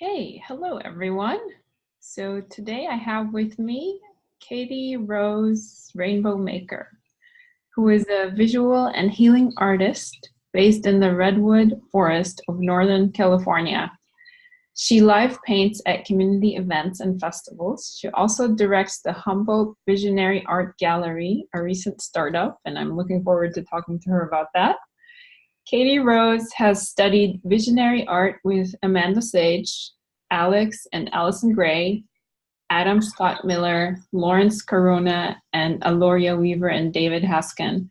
Okay, hello everyone. So today I have with me Katie Rose RainbowMaker, who is a visual and healing artist based in the redwood forest of Northern California. She live paints at community events and festivals. She also directs the Humboldt Visionary Art Gallery, a recent startup, and I'm looking forward to talking to her about that. Katie Rose has studied visionary art with Amanda Sage, Alex and Allyson Grey, Adam Scott Miller, Laurence Caruana, and Aloria Weaver and David Heskin.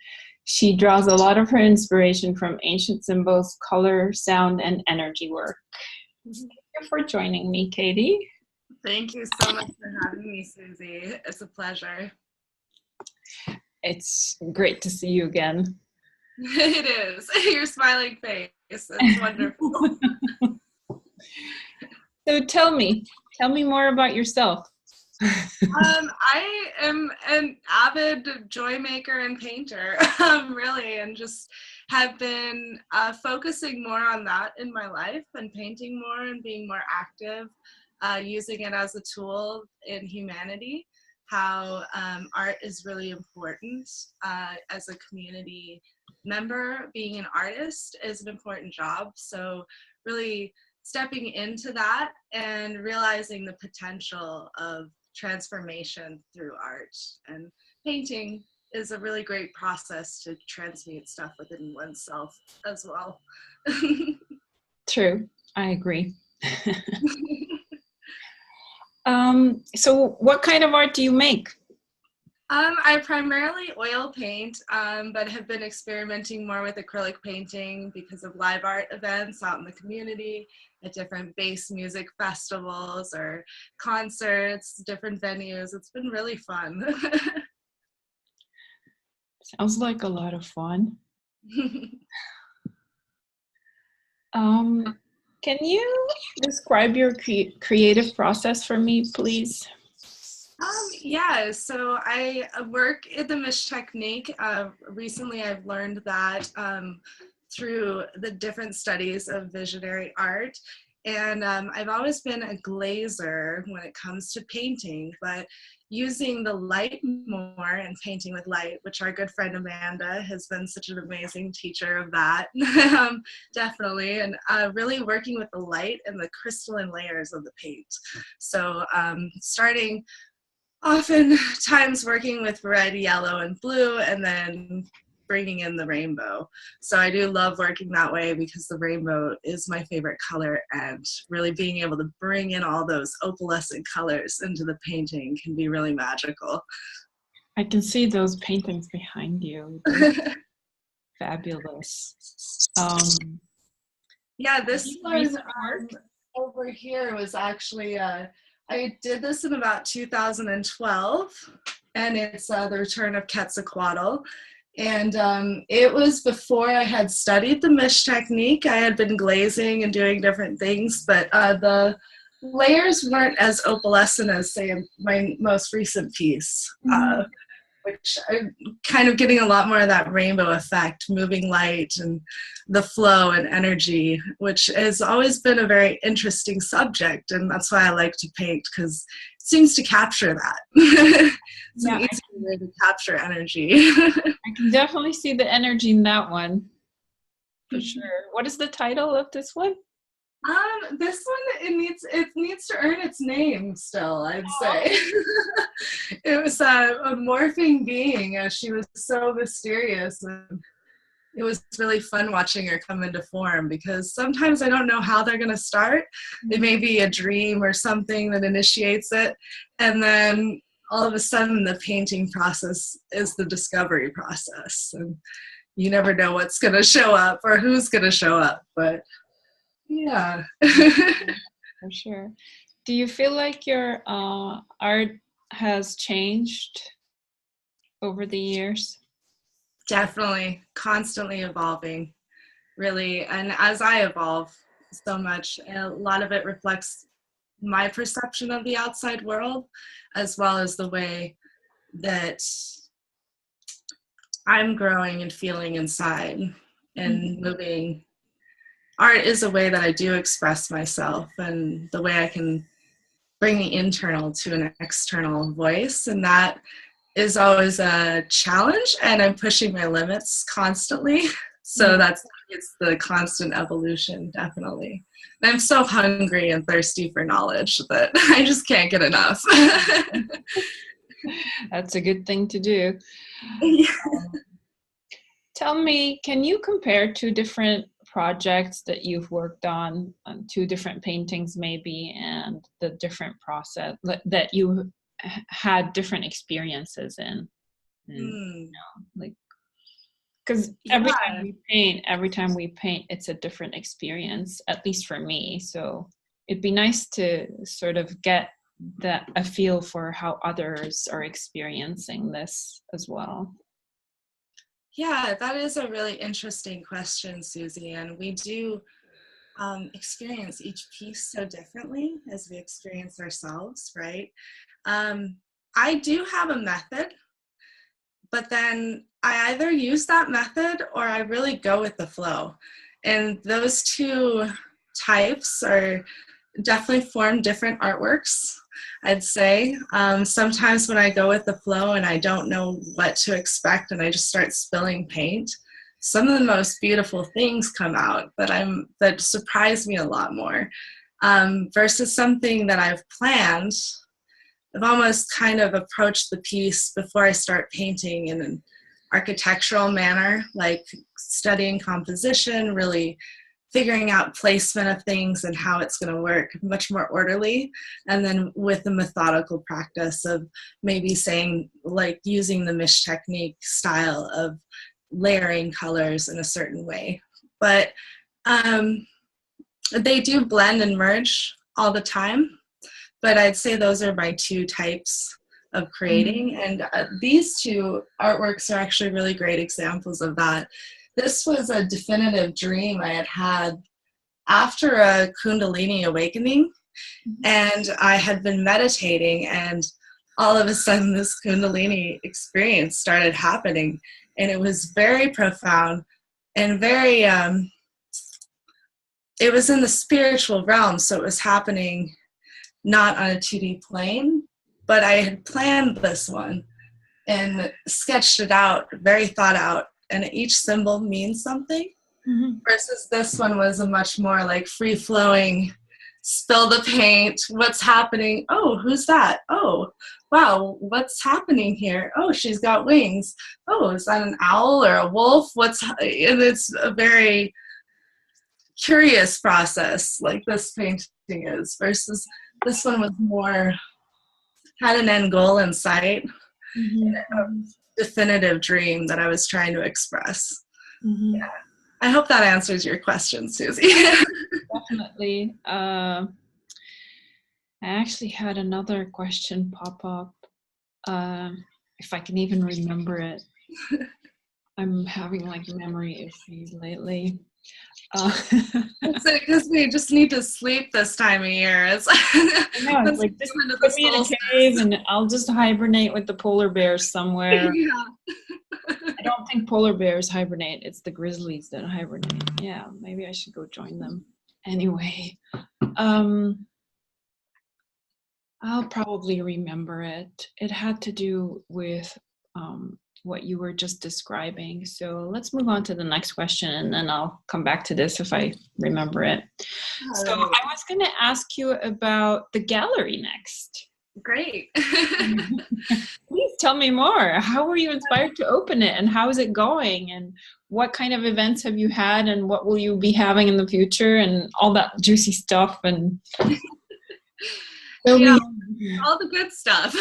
She draws a lot of her inspiration from ancient symbols, color, sound, and energy work. Thank you for joining me, Katie. Thank you so much for having me, Susie. It's a pleasure. It's great to see you again. It is. Your smiling face. It's wonderful. So tell me more about yourself. I am an avid joy maker and painter, really, and just have been focusing more on that in my life and painting more and being more active, using it as a tool in humanity, how art is really important as a community member. Being an artist is an important job, so really stepping into that and realizing the potential of transformation through art, and painting is a really great process to transmute stuff within oneself as well. True, I agree. So what kind of art do you make? I primarily oil paint, but have been experimenting more with acrylic painting because of live art events out in the community, at different bass music festivals or concerts, different venues. It's been really fun. Sounds like a lot of fun. Can you describe your creative process for me, please? Yeah, so I work in the Mish technique. Recently I've learned that through the different studies of visionary art. And I've always been a glazer when it comes to painting, but using the light more and painting with light, which our good friend Amanda has been such an amazing teacher of that, definitely, and really working with the light and the crystalline layers of the paint. So starting oftentimes working with red, yellow, and blue, and then bringing in the rainbow. So I do love working that way because the rainbow is my favorite color, and really being able to bring in all those opalescent colors into the painting can be really magical. I can see those paintings behind you. Fabulous. Yeah, this one over here was actually I did this in about 2012, and it's the return of Quetzalcoatl. And it was before I had studied the Mish technique. I had been glazing and doing different things, but the layers weren't as opalescent as, say, my most recent piece, which I'm kind of getting a lot more of that rainbow effect, moving light and the flow and energy, which has always been a very interesting subject. And that's why I like to paint, because it seems to capture that. It's an easy way to capture energy. I can definitely see the energy in that one, for sure. What is the title of this one? This one, it needs to earn its name still, I'd say. It was a morphing being. She was so mysterious, and it was really fun watching her come into form, because sometimes I don't know how they're going to start. It may be a dream or something that initiates it, and then all of a sudden the painting process is the discovery process, and you never know what's going to show up or who's going to show up, but yeah. For sure. Do you feel like your art has changed over the years? Definitely, constantly evolving, really. And as I evolve so much, a lot of it reflects my perception of the outside world, as well as the way that I'm growing and feeling inside and moving art is a way that I do express myself, and the way I can bring the internal to an external voice. And that is always a challenge, and I'm pushing my limits constantly. So it's the constant evolution, definitely. And I'm so hungry and thirsty for knowledge that I just can't get enough. That's a good thing to do. Yeah. Tell me, can you compare two different projects that you've worked on, two different paintings maybe, and the different process that you had different experiences in? And, like, because every time we paint, it's a different experience, at least for me. So it'd be nice to sort of get a feel for how others are experiencing this as well. Yeah, that is a really interesting question, Susie. And we do experience each piece so differently as we experience ourselves, right? I do have a method, but then I either use that method or I really go with the flow. And those two types are definitely form different artworks, I'd say. Sometimes when I go with the flow and I don't know what to expect and I just start spilling paint, some of the most beautiful things come out that surprise me a lot more. Versus something that I've planned. I've almost kind of approached the piece before I start painting in an architectural manner, like studying composition, really figuring out placement of things and how it's going to work, much more orderly. And then with the methodical practice of maybe saying, like using the Mish technique style of layering colors in a certain way. But they do blend and merge all the time. But I'd say those are my two types of creating. And these two artworks are actually really great examples of that. This was a definitive dream I had after a Kundalini awakening. And I had been meditating, and all of a sudden this Kundalini experience started happening. And it was very profound and very, it was in the spiritual realm. So it was happening not on a 2D plane, but I had planned this one and sketched it out, very thought out, and each symbol means something. Versus this one was a much more like free-flowing, spill the paint, what's happening? Oh, who's that? Oh, wow, what's happening here? Oh, she's got wings. Oh, is that an owl or a wolf? And it's a very curious process, like this painting is, versus this one was more, had an end goal in sight, a definitive dream that I was trying to express. Yeah. I hope that answers your question, Susie. Definitely. I actually had another question pop up, if I can even remember it. I'm having like memory issues lately. Because we just need to sleep this time of year. It's like just put me in a cave and I'll just hibernate with the polar bears somewhere. Yeah. I don't think polar bears hibernate. It's the grizzlies that hibernate. Yeah, maybe I should go join them. Anyway, I'll probably remember it. It had to do with what you were just describing. So let's move on to the next question, and then I'll come back to this if I remember it. So I was going to ask you about the gallery next. Great. Please tell me more. How were you inspired to open it, and how is it going, and what kind of events have you had, and what will you be having in the future, and all that juicy stuff, and all the good stuff.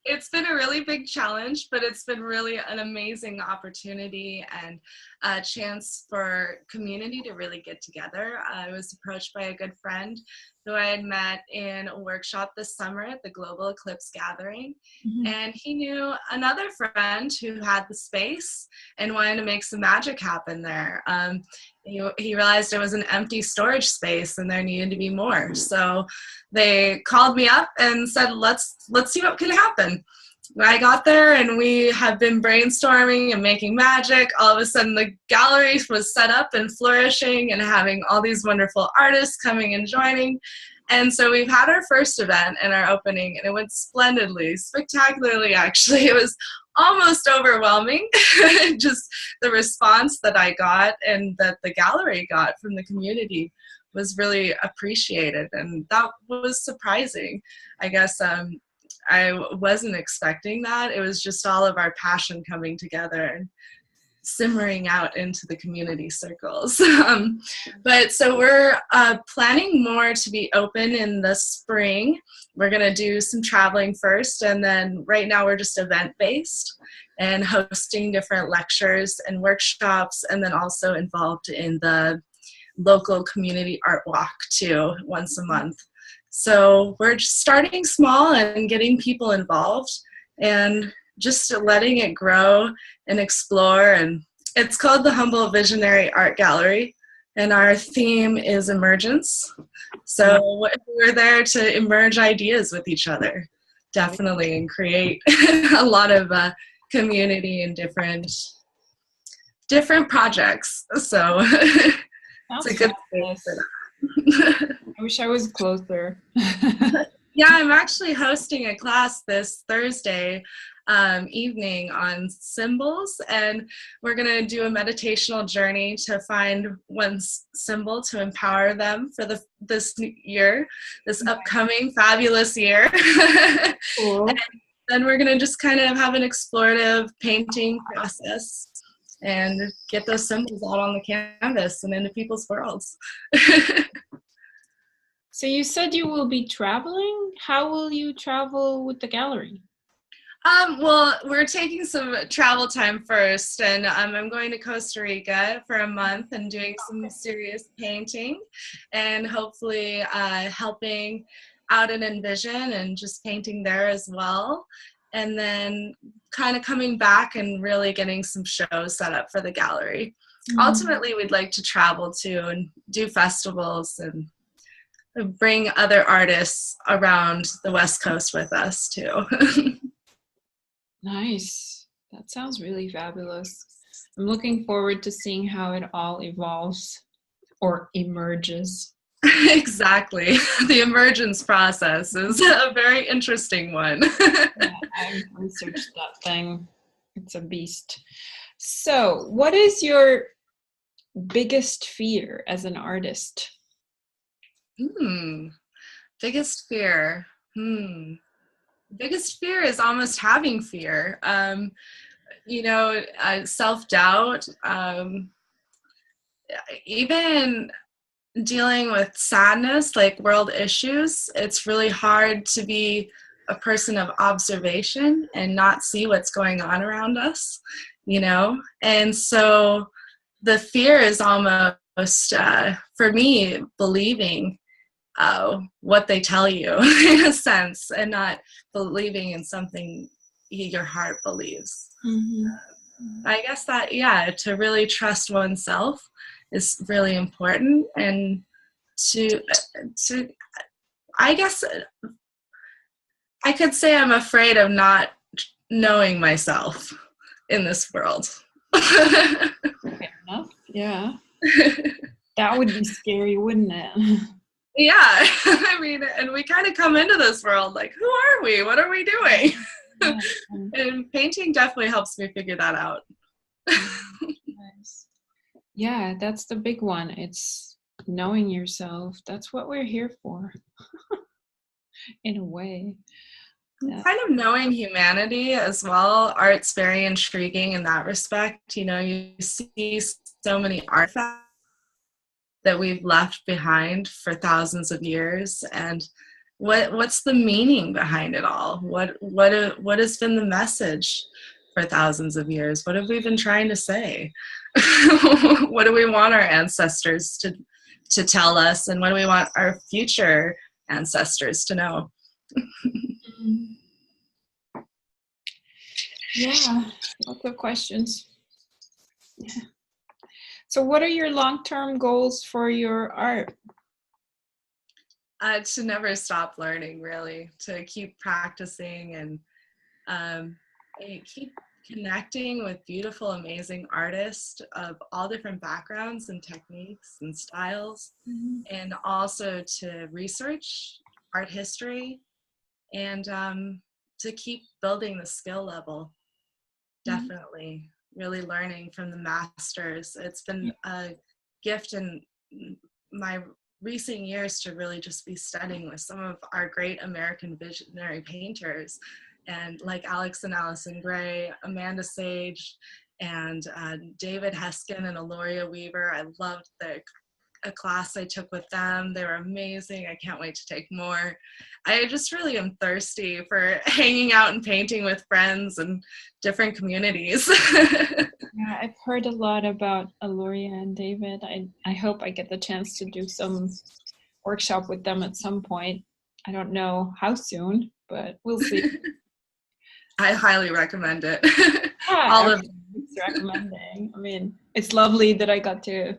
It's been a really big challenge, but it's been really an amazing opportunity and a chance for community to really get together. I was approached by a good friend who I had met in a workshop this summer at the Global Eclipse Gathering. And he knew another friend who had the space and wanted to make some magic happen there. He realized it was an empty storage space and there needed to be more. So they called me up and said, let's see what can happen. when I got there and we have been brainstorming and making magic, all of a sudden the gallery was set up and flourishing and having all these wonderful artists coming and joining. And so we've had our first event and our opening, and it went splendidly, spectacularly actually. It was almost overwhelming, just the response that I got and that the gallery got from the community was really appreciated, and that was surprising. I guess I wasn't expecting that. It was just all of our passion coming together and simmering out into the community circles. But so we're planning more to be open in the spring. We're going to do some traveling first, and then right now we're just event-based and hosting different lectures and workshops, and then also involved in the local community art walk too, once a month. So we're just starting small and getting people involved and just letting it grow and explore. And it's called the Humboldt Visionary Art Gallery, and our theme is emergence. So we're there to emerge ideas with each other, definitely, and create a lot of community and different projects. So it's a good space for that. I wish I was closer. Yeah, I'm actually hosting a class this Thursday evening on symbols, and we're going to do a meditational journey to find one symbol to empower them for this year, this upcoming fabulous year. Cool. And then we're going to just kind of have an explorative painting process and get those symbols out on the canvas and into people's worlds. So you said you will be traveling. How will you travel with the gallery? Well, we're taking some travel time first, and I'm going to Costa Rica for a month and doing some serious painting, and hopefully helping out in Envision and just painting there as well. And then kind of coming back and really getting some shows set up for the gallery. Mm-hmm. Ultimately, we'd like to travel too and do festivals and bring other artists around the West Coast with us too. Nice. That sounds really fabulous. I'm looking forward to seeing how it all evolves or emerges. Exactly. The emergence process is a very interesting one. Yeah, I've researched that thing. It's a beast. So, what is your biggest fear as an artist? Biggest fear. Biggest fear is almost having fear. Self-doubt. Even dealing with sadness, like world issues, it's really hard to be a person of observation and not see what's going on around us, And so the fear is almost, for me, believing what they tell you in a sense, and not believing in something your heart believes. Mm-hmm. I guess that, to really trust oneself is really important, and to I guess I could say I'm afraid of not knowing myself in this world. Fair enough. Yeah. That would be scary, wouldn't it? Yeah. I mean, and we kind of come into this world like, who are we? What are we doing? Yeah. And painting definitely helps me figure that out. Nice. Yeah, that's the big one. It's knowing yourself. That's what we're here for, in a way. Yeah. Kind of knowing humanity as well. Art's very intriguing in that respect. You see so many artifacts that we've left behind for thousands of years, and what's the meaning behind it all? What has been the message for thousands of years? What have we been trying to say? What do we want our ancestors to tell us, and what do we want our future ancestors to know? Yeah, lots of questions. Yeah. So what are your long-term goals for your art? To never stop learning, really, to keep practicing and I keep connecting with beautiful, amazing artists of all different backgrounds and techniques and styles, and also to research art history and to keep building the skill level. Definitely really learning from the masters. It's been a gift in my recent years to really just be studying with some of our great American visionary painters, and like Alex and Allyson Grey, Amanda Sage, and David Heskin and Aloria Weaver. I loved a class I took with them. They were amazing. I can't wait to take more. I just really am thirsty for hanging out and painting with friends and different communities. Yeah, I've heard a lot about Aloria and David. I hope I get the chance to do some workshop with them at some point. I don't know how soon, but we'll see. I highly recommend it. Yeah, All of it's recommending. I mean, it's lovely that I got to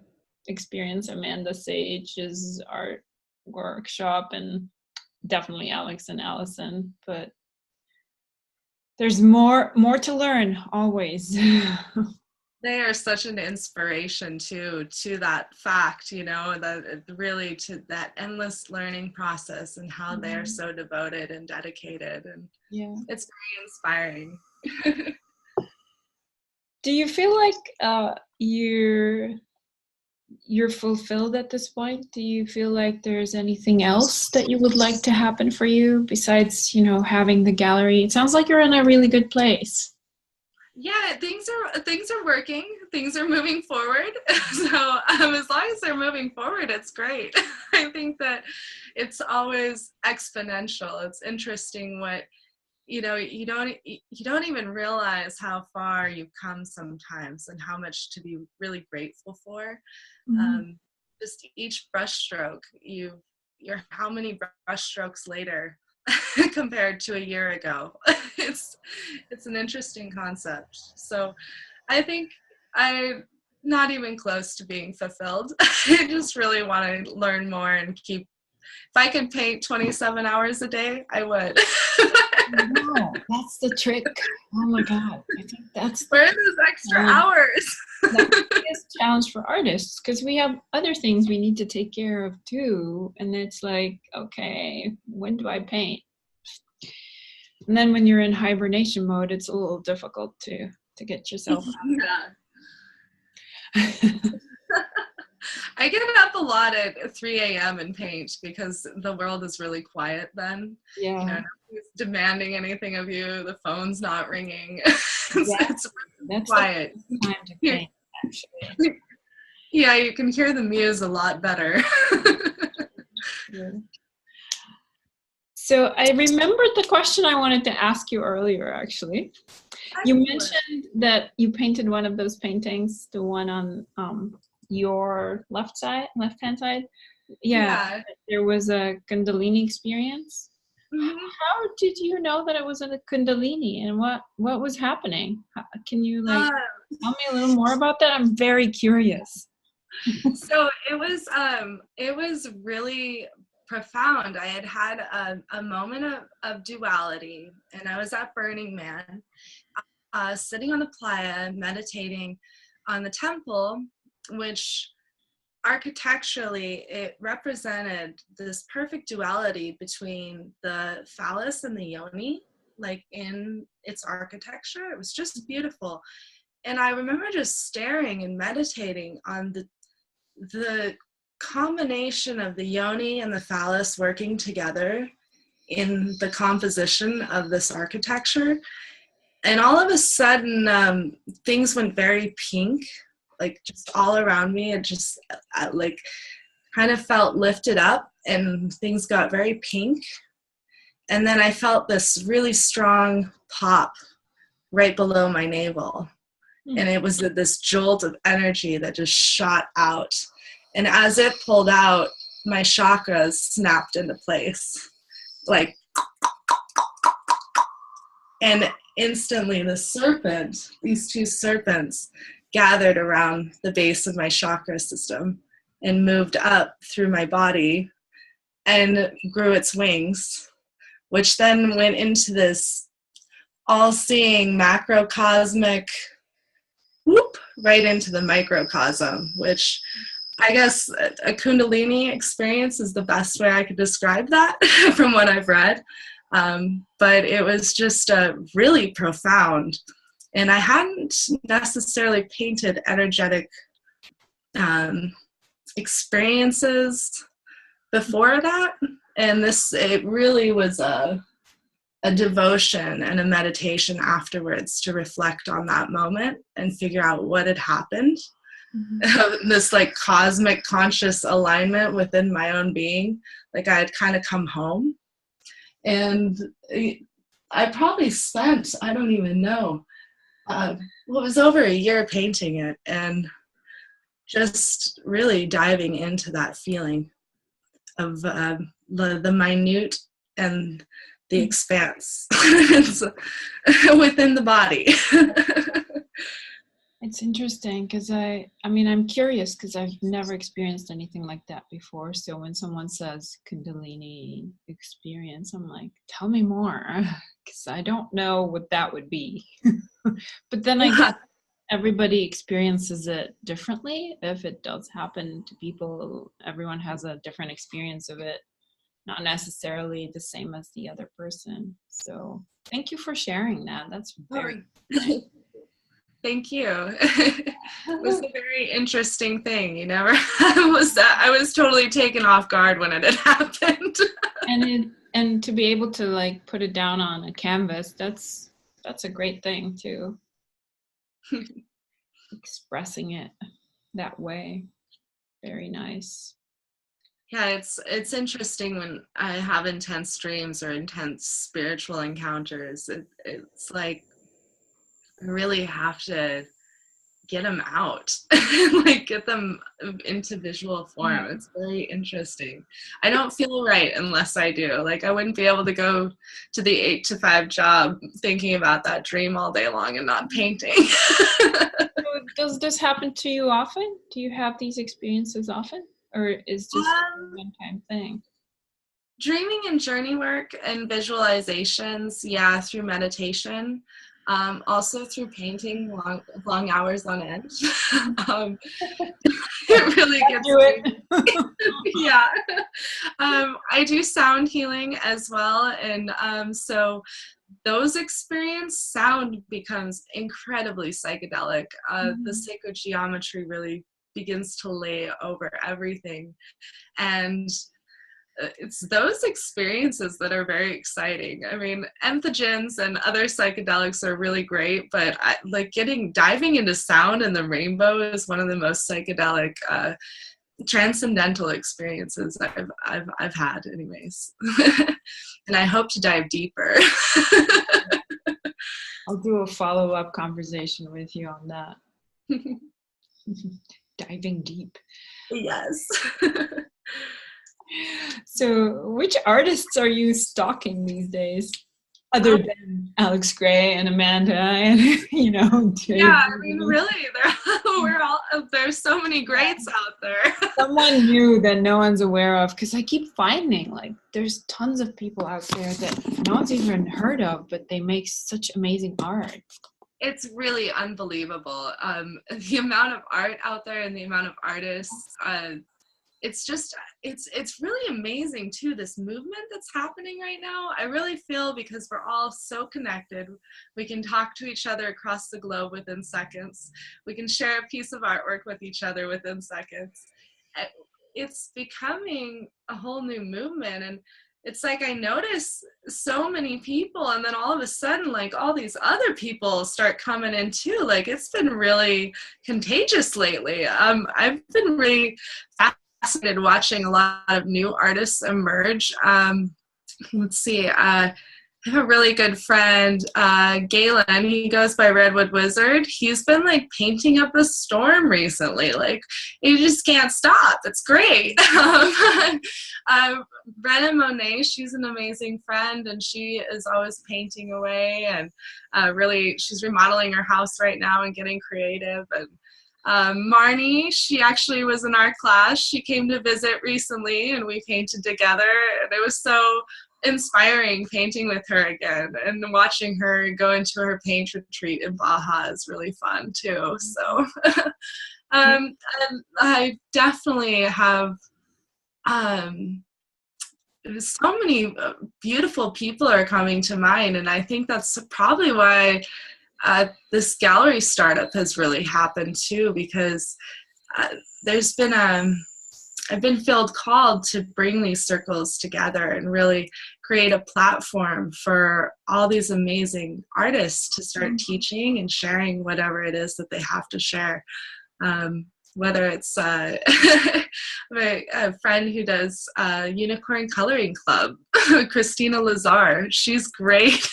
experience Amanda Sage's art workshop, and definitely Alex and Allyson, but there's more to learn always. They are such an inspiration to that fact, you know, that really to that endless learning process and how they're so devoted and dedicated, and it's very inspiring. Do you feel like you're fulfilled at this point? Do you feel like there's anything else that you would like to happen for you besides, you know, having the gallery? It sounds like you're in a really good place. Yeah, things are working. Things are moving forward. So as long as they're moving forward, it's great. I think that it's always exponential. It's interesting what, you know, you don't even realize how far you've come sometimes and how much to be really grateful for. Just each brushstroke, you're how many brushstrokes later compared to a year ago. It's an interesting concept. So I think I'm not even close to being fulfilled. I just really want to learn more and keep, if I could paint 27 hours a day, I would. Wow, that's the trick. Oh my God. I think that's where are those extra hours? That's the biggest challenge for artists, because we have other things we need to take care of too. And it's like, okay, when do I paint? And then when you're in hibernation mode, it's a little difficult to get yourself out. I get up a lot at 3 a.m. and paint because the world is really quiet then. Yeah. You know, nobody's demanding anything of you. The phone's not ringing. It's that's quiet. Time to paint, actually. Yeah, you can hear the muse a lot better. Yeah. So I remembered the question I wanted to ask you earlier, actually. You mentioned that you painted one of those paintings, the one on your left-hand side. Yeah. There was a Kundalini experience. How did you know that it was a Kundalini, and what was happening? Can you tell me a little more about that? I'm very curious. So it was really profound. I had a moment of duality, and I was at Burning Man, sitting on the playa, meditating on the temple, which architecturally it represented this perfect duality between the phallus and the yoni, like in its architecture. It was just beautiful. And I remember just staring and meditating on the combination of the yoni and the phallus working together in the composition of this architecture. And all of a sudden, things went very pink, like just all around me. It just like kind of felt lifted up, and things got very pink. And then I felt this really strong pop right below my navel. And it was this jolt of energy that just shot out. And as it pulled out, my chakras snapped into place. Like, and instantly these two serpents gathered around the base of my chakra system and moved up through my body and grew its wings, which then went into this all-seeing macrocosmic whoop right into the microcosm, which I guess a Kundalini experience is the best way I could describe that from what I've read. But it was just really profound. And I hadn't necessarily painted energetic experiences before that. And it really was a devotion and a meditation afterwards to reflect on that moment and figure out what had happened. Mm-hmm. This like cosmic conscious alignment within my own being. Like I had kind of come home, and I probably spent, I don't even know, it was over a year painting it and just really diving into that feeling of the minute and the expanse within the body. It's interesting because I'm curious because I've never experienced anything like that before. So when someone says Kundalini experience, I'm like, tell me more, because I don't know what that would be. But then I guess everybody experiences it differently. If it does happen to people, everyone has a different experience of it, not necessarily the same as the other person. So thank you for sharing that. That's very Thank you. It was a very interesting thing. You never I was totally taken off guard when it had happened. and to be able to like put it down on a canvas, that's a great thing too. Expressing it that way. Very nice. Yeah, it's interesting when I have intense dreams or intense spiritual encounters. It's like I really have to get them out, like get them into visual form. It's very interesting. I don't feel right unless I do. Like I wouldn't be able to go to the 8-to-5 job thinking about that dream all day long and not painting. Does this happen to you often? Do you have these experiences often? Or is just a one-time thing? Dreaming and journey work and visualizations, yeah, through meditation. Also through painting long hours on end. It really gets me. Yeah. I do sound healing as well. And so those experience, sound becomes incredibly psychedelic. The sacred geometry really begins to lay over everything. And it's those experiences that are very exciting. I mean, entheogens and other psychedelics are really great, but diving into sound and the rainbow is one of the most psychedelic, transcendental experiences I've had, anyways. And I hope to dive deeper. I'll do a follow-up conversation with you on that. Diving deep. Yes. So which artists are you stalking these days, other than Alex Grey and Amanda and Yeah, I mean, really, there's so many greats out there. Someone new that no one's aware of, because I keep finding like there's tons of people out there that no one's even heard of, but they make such amazing art. It's really unbelievable. The amount of art out there and the amount of artists. It's really amazing too, this movement that's happening right now. I really feel because we're all so connected, we can talk to each other across the globe within seconds. We can share a piece of artwork with each other within seconds. It's becoming a whole new movement, and it's like I notice so many people, and then all of a sudden like all these other people start coming in too. Like it's been really contagious lately. I've been really fascinated watching a lot of new artists emerge. Let's see, I have a really good friend, Galen. He goes by Redwood Wizard. He's been like painting up a storm recently. Like you just can't stop. It's great. Brenna Monet, she's an amazing friend, and she is always painting away, and really she's remodeling her house right now and getting creative. And Marnie, she actually was in our class. She came to visit recently and we painted together, and it was so inspiring painting with her again, and watching her go into her paint retreat in Baja is really fun too. So and I definitely have so many beautiful people are coming to mind, and I think that's probably why this gallery startup has really happened too, because there's been I've been called to bring these circles together and really create a platform for all these amazing artists to start teaching and sharing whatever it is that they have to share. Whether it's a friend who does Unicorn Coloring Club, Christina Lazar, she's great.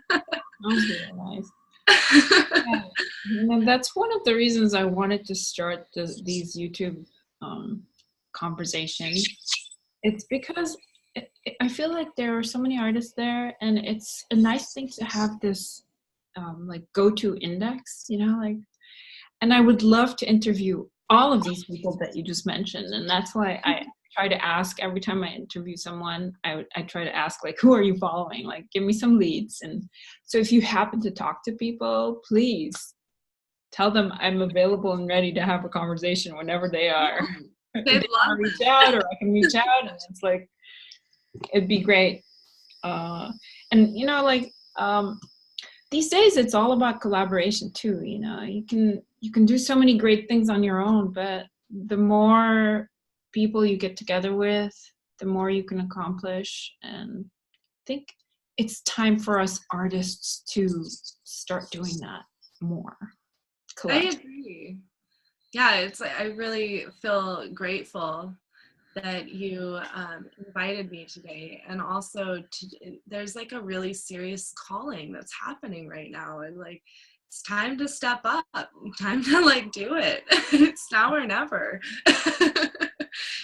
That's really nice. Yeah. And that's one of the reasons I wanted to start these YouTube conversations. It's because I feel like there are so many artists there, and it's a nice thing to have this like go-to index, you know, like, and I would love to interview all of these people that you just mentioned, and that's why I try to ask every time I interview someone. I try to ask, like, who are you following? Like, give me some leads. And so if you happen to talk to people, please tell them I'm available and ready to have a conversation whenever they are. They want to reach out, or I can reach out, and it's like, it'd be great. And you know, like these days it's all about collaboration too. You know, you can do so many great things on your own, but the more people you get together with, the more you can accomplish. And I think it's time for us artists to start doing that more. I agree. Yeah, I really feel grateful that you invited me today, and also there's like a really serious calling that's happening right now, and like it's time to step up, time to like do it. It's now or never.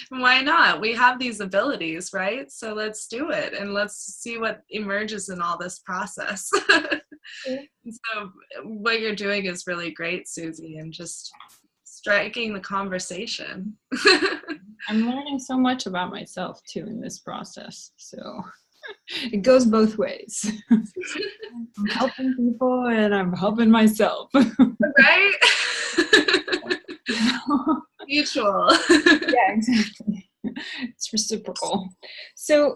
Why not? We have these abilities, right? So let's do it, and let's see what emerges in all this process. So what you're doing is really great, Susie, and just striking the conversation. I'm learning so much about myself too in this process, so it goes both ways. I'm helping people and I'm helping myself. Right? Mutual. Yeah, exactly. It's reciprocal. So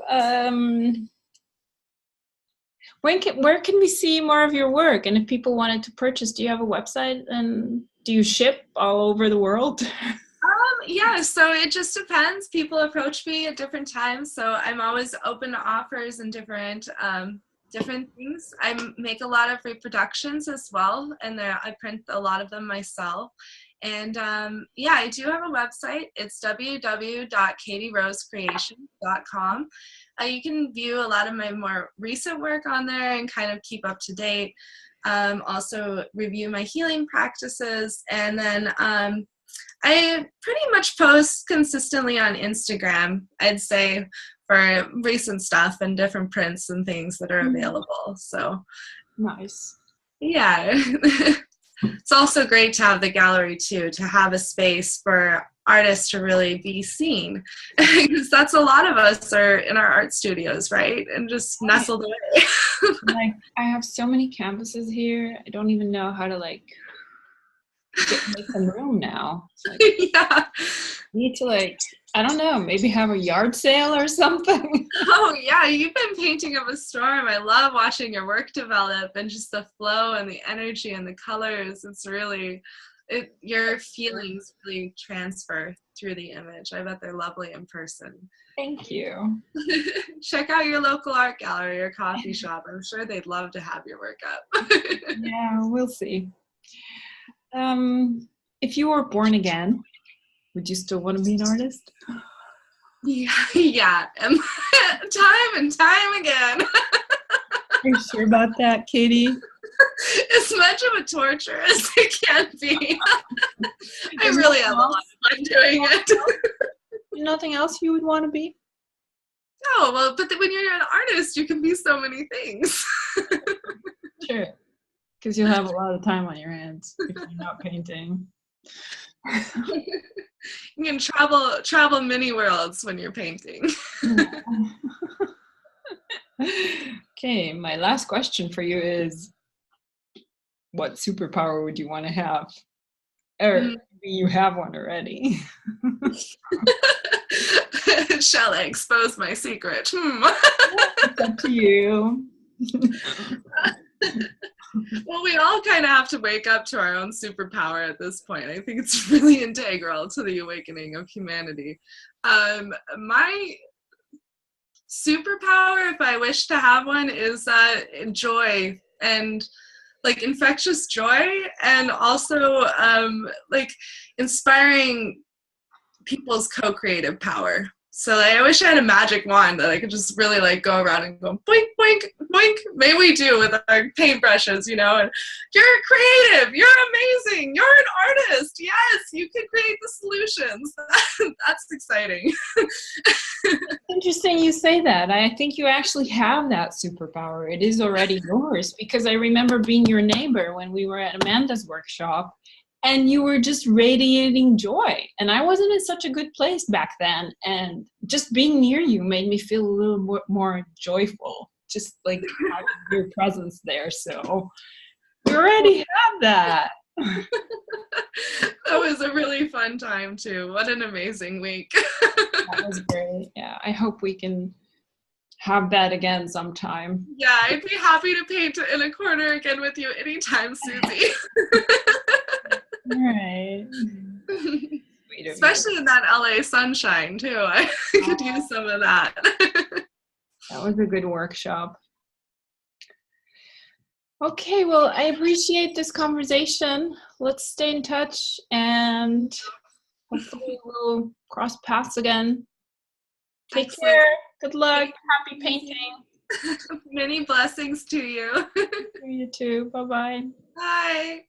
where can we see more of your work? And if people wanted to purchase, do you have a website, and do you ship all over the world? Yeah, so it just depends. People approach me at different times, so I'm always open to offers and different things. I make a lot of reproductions as well, and I print a lot of them myself. And yeah, I do have a website. It's www.katierosecreation.com. You can view a lot of my more recent work on there and kind of keep up to date. Also review my healing practices, and then I pretty much post consistently on Instagram, I'd say, for recent stuff and different prints and things that are available. So nice. Yeah. It's also great to have the gallery too, to have a space for artists to really be seen, because that's a lot of us are in our art studios, right? And just nestled away. Like, I have so many canvases here. I don't even know how to like make some room now. Like, yeah. Need to like, I don't know, maybe have a yard sale or something. Oh yeah, you've been painting up a storm. I love watching your work develop, and just the flow and the energy and the colors. It's really, your feelings really transfer through the image. I bet they're lovely in person. Thank you. Check out your local art gallery or coffee shop. I'm sure they'd love to have your work up. Yeah, we'll see. If you were born again, would you still want to be an artist? Yeah. Time and time again. Are you sure about that, Katie? As much of a torture as it can be. I really have a lot of fun doing it. Nothing else you would want to be? No, well, but when you're an artist, you can be so many things. Sure. Because you'll have a lot of time on your hands if you're not painting. You can travel many worlds when you're painting. Okay, my last question for you is, what superpower would you want to have? Or maybe you have one already. Shall I expose my secret? It's up to you. Well, we all kind of have to wake up to our own superpower at this point. I think it's really integral to the awakening of humanity. My superpower, if I wish to have one, is joy, and like infectious joy, and also like inspiring people's co-creative power. So I wish I had a magic wand that I could just really like go around and go boink, boink, boink. Maybe we do with our paintbrushes, you know, and you're creative, you're amazing, you're an artist. Yes, you can create the solutions. That's exciting. Interesting you say that. I think you actually have that superpower. It is already yours, because I remember being your neighbor when we were at Amanda's workshop, and you were just radiating joy. And I wasn't in such a good place back then. And just being near you made me feel a little more joyful, just like having your presence there. So you already have that. That was a really fun time too. What an amazing week. That was great. Yeah, I hope we can have that again sometime. Yeah, I'd be happy to paint in a corner again with you anytime, Susie. All right. Especially in that LA sunshine too. I could use some of that. That was a good workshop. Okay, well, I appreciate this conversation. Let's stay in touch, and hopefully we'll cross paths again. Take care. Good luck. Happy painting. Many blessings to you. You too. Bye-bye. Bye.